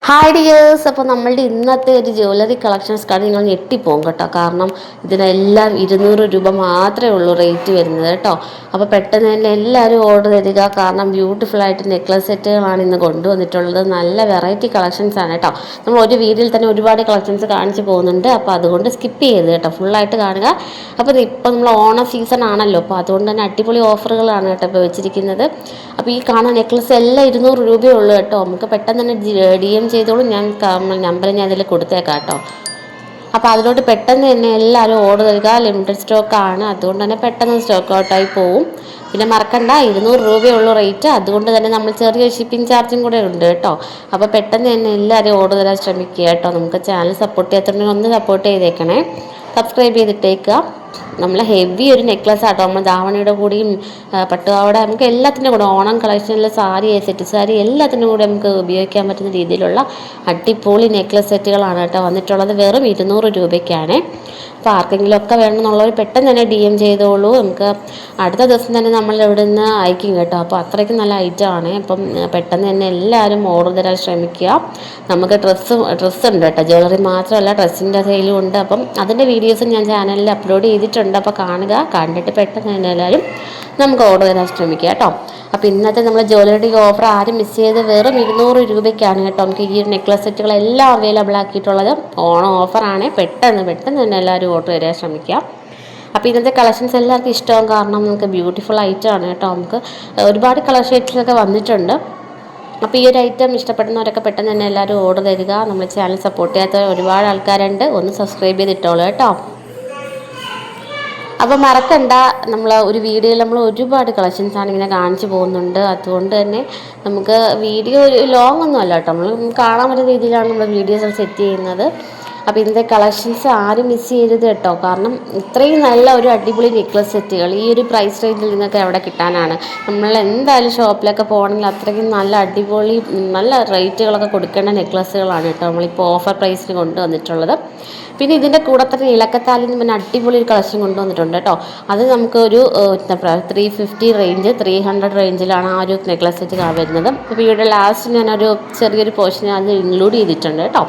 Hi dears. അപ്പോൾ നമ്മളുടെ ഇന്നത്തെ ഒരു ജ്വല്ലറി കളക്ഷൻസ് കാണാൻ നിങ്ങൾ ഞെട്ടിപ്പോകും കേട്ടോ. കാരണം ഇതിനെല്ലാം 200 രൂപ മാത്രമേ ഉള്ളൂ റേറ്റ് വരുന്നത് കേട്ടോ. അപ്പോൾ പെട്ടെന്ന് തന്നെ എല്ലാവരും ഓർഡർ തരിക. കാരണം ബ്യൂട്ടിഫുൾ ആയിട്ട് നെക്ലസ് സെറ്റുകളാണ് ഇന്ന് കൊണ്ടുവന്നിട്ടുള്ളത്. നല്ല വെറൈറ്റി കളക്ഷൻസ് ആണ് കേട്ടോ. നമ്മൾ ഒരു വീഡിയോയിൽ തന്നെ ഒരുപാട് കളക്ഷൻസ് കാണിച്ച് പോകുന്നുണ്ട്. അപ്പോൾ അതുകൊണ്ട് സ്കിപ്പ് ചെയ്യരുത് കേട്ടോ, ഫുള്ളായിട്ട് കാണുക. അപ്പോൾ ഇപ്പോൾ നമ്മൾ ഓണം സീസൺ ആണല്ലോ, അപ്പോൾ അതുകൊണ്ട് തന്നെ അടിപൊളി ഓഫറുകളാണ് കേട്ടോ ഇപ്പോൾ വെച്ചിരിക്കുന്നത്. അപ്പോൾ ഈ കാണുന്ന നെക്ലസ് എല്ലാം 200 രൂപയേ ഉള്ളൂ കേട്ടോ. നമുക്ക് പെട്ടെന്ന് തന്നെ DM ചെയ്തോളൂ. ഞാൻ നമ്പർ ഞാൻ അതിൽ കൊടുത്തേക്കാം കേട്ടോ. അപ്പോൾ അതിലോട്ട് പെട്ടെന്ന് തന്നെ എല്ലാവരും ഓർഡർ തരിക. ലിമിറ്റഡ് സ്റ്റോക്കാണ്, അതുകൊണ്ട് തന്നെ പെട്ടെന്ന് സ്റ്റോക്ക് ഔട്ടായി പോവും. പിന്നെ മറക്കണ്ട, 200 രൂപയേ ഉള്ളൂ റേറ്റ്. അതുകൊണ്ട് തന്നെ നമ്മൾ ചെറിയ ഷിപ്പിംഗ് ചാർജും കൂടെ ഉണ്ട് കേട്ടോ. അപ്പോൾ പെട്ടെന്ന് തന്നെ എല്ലാവരും ഓർഡർ തരാൻ ശ്രമിക്കുക കേട്ടോ. നമുക്ക് ചാനൽ സപ്പോർട്ട് ചെയ്യാത്തതുകൊണ്ട് ഒന്ന് സപ്പോർട്ട് ചെയ്തേക്കണേ, സബ്സ്ക്രൈബ് ചെയ്തിട്ടേക്കുക. നമ്മൾ ഹെവി ഒരു നെക്ലസ് ആട്ടോ. നമ്മൾ ധാവണിയുടെ കൂടിയും പട്ടുപാവാട, നമുക്ക് എല്ലാത്തിൻ്റെ കൂടെ ഓണം കളക്ഷനിൽ സാരി, സെറ്റ് സാരി എല്ലാത്തിൻ്റെ കൂടെ നമുക്ക് ഉപയോഗിക്കാൻ പറ്റുന്ന രീതിയിലുള്ള അടിപൊളി നെക്ലസ് സെറ്റുകളാണ് കേട്ടോ വന്നിട്ടുള്ളത്. വെറും 200 രൂപയ്ക്കാണ്. അപ്പോൾ ആർക്കെങ്കിലും ഒക്കെ വേണമെന്നുള്ളവർ പെട്ടെന്ന് തന്നെ DM ചെയ്തോളൂ. നമുക്ക് അടുത്ത ദിവസം തന്നെ നമ്മൾ ഇവിടെ നിന്ന് അയക്കും കേട്ടോ. അപ്പോൾ അത്രയ്ക്ക് നല്ല ഐറ്റമാണ്. അപ്പം പെട്ടെന്ന് തന്നെ എല്ലാവരും ഓർഡർ തരാൻ ശ്രമിക്കുക. നമുക്ക് ഡ്രസ്സ് ഉണ്ട് കേട്ടോ, ജ്വല്ലറി മാത്രമല്ല ഡ്രസ്സിൻ്റെ സെയിലും ഉണ്ട്. അപ്പം അതിൻ്റെ വീഡിയോസ് ഞാൻ ചാനലിൽ അപ്ലോഡ് ചെയ്തിട്ടുണ്ട്. അപ്പോൾ കാണുക, കണ്ടിട്ട് പെട്ടെന്ന് തന്നെ എല്ലാവരും നമുക്ക് ഓർഡർ തരാൻ ശ്രമിക്കുക കേട്ടോ. അപ്പോൾ ഇന്നത്തെ നമ്മൾ ജ്വല്ലറി ഓഫർ ആരും മിസ് ചെയ്ത് വെറും 200 രൂപയ്ക്കാണ് കേട്ടോ നമുക്ക് ഈ നെക്ലസ് സെറ്റുകളെല്ലാം അവൈലബിൾ ആക്കിയിട്ടുള്ളത്. ഓണം ഓഫറാണ്. പെട്ടെന്ന് തന്നെ എല്ലാവരും ഓർഡർ തരാൻ ശ്രമിക്കുക. അപ്പോൾ ഇന്നത്തെ കളക്ഷൻസ് എല്ലാവർക്കും ഇഷ്ടമാകും. കാരണം നമുക്ക് ബ്യൂട്ടിഫുൾ ഐറ്റം ആണ് കേട്ടോ. നമുക്ക് ഒരുപാട് കളർ ഷെയ്ഡ്സൊക്കെ വന്നിട്ടുണ്ട്. അപ്പോൾ ഈ ഒരു ഐറ്റം ഇഷ്ടപ്പെടുന്നവരൊക്കെ പെട്ടെന്ന് തന്നെ എല്ലാവരും ഓർഡർ തരിക. നമ്മൾ ചാനൽ സപ്പോർട്ട് ചെയ്യാത്ത ഒരുപാട് ആൾക്കാരുണ്ട്, ഒന്ന് സബ്സ്ക്രൈബ് ചെയ്തിട്ടോളൂ കേട്ടോ. അപ്പോൾ മറക്കണ്ട, നമ്മൾ ഒരു വീഡിയോയിൽ നമ്മൾ ഒരുപാട് കളക്ഷൻസാണ് ഇങ്ങനെ കാണിച്ചു പോകുന്നുണ്ട്. അതുകൊണ്ട് തന്നെ നമുക്ക് വീഡിയോ ലോങ് ഒന്നും അല്ല കേട്ടോ, നമ്മൾ കാണാൻ പറ്റുന്ന രീതിയിലാണ് നമ്മൾ വീഡിയോസ് സെറ്റ് ചെയ്യുന്നത്. അപ്പോൾ ഇതിൻ്റെ കളക്ഷൻസ് ആരും മിസ് ചെയ്യരുത് കേട്ടോ. കാരണം ഇത്രയും നല്ല ഒരു അടിപൊളി നെക്ലസ് സെറ്റുകൾ ഈ ഒരു പ്രൈസ് റേഞ്ചിൽ നിങ്ങൾക്ക് എവിടെ കിട്ടാനാണ്. നമ്മൾ എന്തായാലും ഷോപ്പിലൊക്കെ പോകണമെങ്കിൽ അത്രയ്ക്കും നല്ല അടിപൊളി നല്ല റേറ്റുകളൊക്കെ കൊടുക്കേണ്ട നെക്ലസ്സുകളാണ് കേട്ടോ നമ്മളിപ്പോൾ ഓഫർ പ്രൈസിന് കൊണ്ടുവന്നിട്ടുള്ളത്. പിന്നെ ഇതിൻ്റെ കൂടെ തന്നെ ഇളക്കത്താലിൽ നിന്ന് പിന്നെ അടിപൊളി ഒരു കളക്ഷൻ കൊണ്ടുവന്നിട്ടുണ്ട് കേട്ടോ. അത് നമുക്കൊരു 350 റേഞ്ച് 300 റേഞ്ചിലാണ് ആ ഒരു നെക്ലസ് സെറ്റ് വരുന്നത്. അപ്പോൾ ഇവിടെ ലാസ്റ്റ് ഞാനൊരു ചെറിയൊരു പോർഷൻ അത് ഇൻക്ലൂഡ് ചെയ്തിട്ടുണ്ട് കേട്ടോ.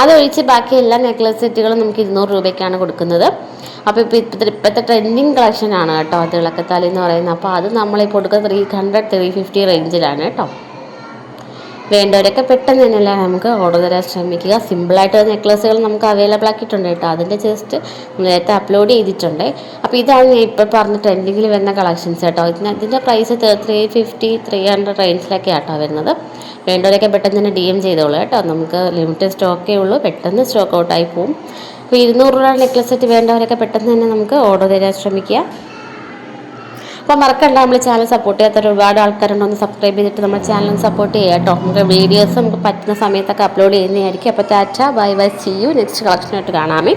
അതൊഴിച്ച് ബാക്കി എല്ലാ നെക്ലസ് സെറ്റുകളും നമുക്ക് 200 രൂപയ്ക്കാണ് കൊടുക്കുന്നത്. അപ്പോൾ ഇപ്പോഴത്തെ ട്രെൻഡിങ് കളക്ഷനാണ് കേട്ടോ അത് ഇളക്കത്താലി എന്ന് പറയുന്നത്. അപ്പോൾ അത് നമ്മളീ കൊടുക്കുന്നത് 300-350 റേഞ്ചിലാണ് കേട്ടോ. വേണ്ടവരൊക്കെ പെട്ടെന്ന് തന്നെയല്ല നമുക്ക് ഓർഡർ തരാൻ ശ്രമിക്കുക. സിമ്പിളായിട്ട് നെക്ലസ്സുകൾ നമുക്ക് അവൈലബിൾ ആക്കിയിട്ടുണ്ട് കേട്ടോ. അതിൻ്റെ ജസ്റ്റ് നേരത്തെ അപ്ലോഡ് ചെയ്തിട്ടുണ്ട്. അപ്പോൾ ഇതാണ് ഞാൻ ഇപ്പോൾ പറഞ്ഞ ട്രെൻഡിങ്ങിൽ വരുന്ന കളക്ഷൻസ് കേട്ടോ. ഇതിൻ്റെ പ്രൈസ് 350-300 റേഞ്ചിലൊക്കെ ആട്ടോ വരുന്നത്. വേണ്ടവരൊക്കെ പെട്ടെന്ന് തന്നെ DM ചെയ്തോളൂ കേട്ടോ. നമുക്ക് ലിമിറ്റഡ് സ്റ്റോക്കേ ഉള്ളൂ, പെട്ടെന്ന് സ്റ്റോക്ക് ഔട്ടായി പോവും. അപ്പോൾ 200 രൂപ നെക്ലസ് സെറ്റ് വേണ്ടവരൊക്കെ പെട്ടെന്ന് തന്നെ നമുക്ക് ഓർഡർ തരാൻ ശ്രമിക്കുക. അപ്പോൾ മറക്കണ്ട, നമ്മൾ ചാനൽ സപ്പോർട്ട് ചെയ്യാത്ത ഒരുപാട് ആൾക്കാരുണ്ട്, ഒന്ന് സബ്സ്ക്രൈബ് ചെയ്തിട്ട് നമ്മുടെ ചാനൽ സപ്പോർട്ട് ചെയ്യുക കേട്ടോ. നമുക്ക് വീഡിയോസ് നമുക്ക് പറ്റുന്ന സമയത്തൊക്കെ അപ്ലോഡ് ചെയ്യുന്നതായിരിക്കും. അപ്പോൾ tata, bye bye, see you. Next കളക്ഷനായിട്ട് കാണാമേ.